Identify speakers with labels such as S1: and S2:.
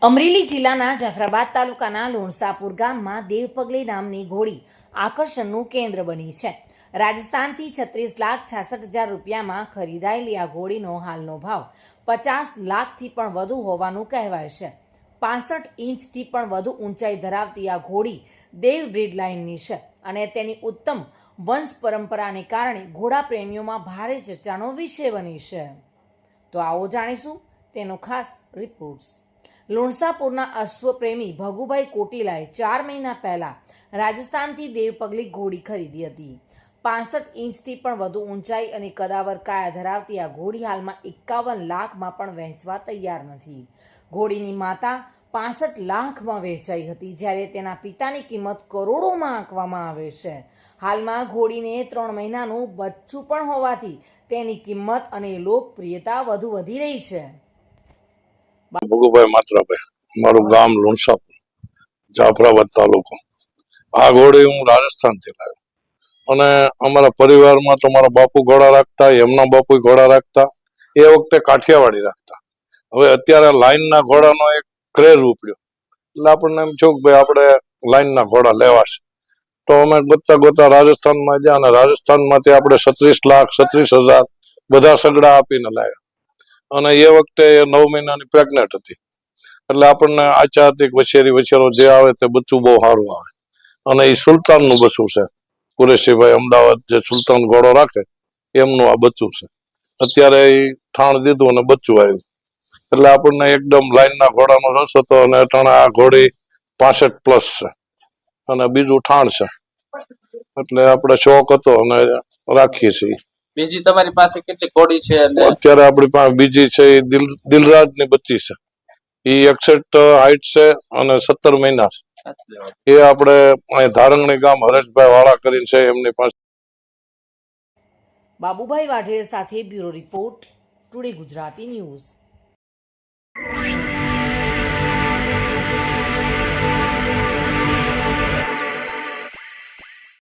S1: અમરેલી જિલ્લાના જાફરાબાદ તાલુકાના લોણસાપુર ગામમાં દેવપગલી નામની ઘોડી આકર્ષણનું કેન્દ્ર બની છે. રાજસ્થાનથી 36,66,000 રૂપિયામાં ખરીદાયેલી આ ઘોડીનો હાલનો ભાવ 50 લાખથી પણ વધુ હોવાનું કહેવાય છે. 65 ઇંચથી પણ વધુ ઊંચાઈ ધરાવતી આ ઘોડી દેવ બ્રીડ લાઇનની છે અને તેની ઉત્તમ વંશ પરંપરાને કારણે ઘોડા પ્રેમીઓમાં ભારે ચર્ચાનો વિષય બની છે. તો આવો જાણીશું તેનો ખાસ રિપોર્ટ. લોણસાપુરના અશ્વપ્રેમી ભગુભાઈ કોટીલાએ 4 મહિના પહેલા રાજસ્થાનથી દેવપગલી ઘોડી ખરીદી હતી. 65 ઇંચથી પણ વધુ ઊંચાઈ અને કદાવર કાયા ધરાવતી આ ઘોડી હાલમાં 51 લાખમાં પણ વહેંચવા તૈયાર નથી. ઘોડીની માતા 65 લાખમાં વેચાઈ હતી, જ્યારે તેના પિતાની કિંમત કરોડોમાં આંકવામાં આવે છે. હાલમાં ઘોડીને 3 મહિનાનું બચ્ચું પણ હોવાથી તેની કિંમત અને લોકપ્રિયતા વધુ વધી રહી છે.
S2: ભગુભાઈ માત્રાભાઈ, મારું ગામ લોણસાપુર, જાફરાબાદ તાલુકો. આ ઘોડી હું રાજસ્થાનથી લાવ્યો અને અમારા પરિવારમાં તો મારા બાપુ ઘોડા રાખતા, એમના બાપુ ઘોડા રાખતા, એ વખતે કાઠિયાવાડી રાખતા. હવે અત્યારે લાઈનના ઘોડાનો એક ક્રેઝ ઉપડ્યો એટલે આપણને એમ થયું કે ભાઈ આપણે લાઈનના ઘોડા લેવાશે. તો અમે ગોતતા રાજસ્થાનમાં ગયા અને રાજસ્થાનમાંથી આપણે 36 લાખ 36,000 બધા સગડા આપીને લાવ્યા. અને એ વખતે 9 મહિનાની પ્રેગ્નેન્ટ હતી એટલે આપણને આચા હતી વછેરો જે આવે તે બચ્ચું બહુ સારું આવે. અને એ સુલતાનનું બચ્ચું છે. કુરેશીભાઈ અમદાવાદ જે સુલતાન ઘોડો રાખે એમનું આ બચ્ચું છે. અત્યારે એ ઠાણ દીધું અને બચ્ચું આવ્યું એટલે આપણને એકદમ લાઈનના ઘોડાનો રસ હતો. અને અટાણે આ ઘોડી 65+ છે અને બીજું ઠાણ છે એટલે આપણે શોખ હતો અને રાખીએ છીએ.
S3: બીજી તમારી પાસે કેટલી ઘોડી છે?
S2: અત્યારે આપણી પાસે બીજી છે એ દિલરાજ ની બચ્ચી છે. એ 61 હાઈટ છે અને 17 મહિના છે. એ આપણે ધારંગણી ગામ હરેશભાઈ વાળા કરીને છે એમની પાસે.
S1: બાબુભાઈ વાઢેર સાથે bureau report, today Gujarati news.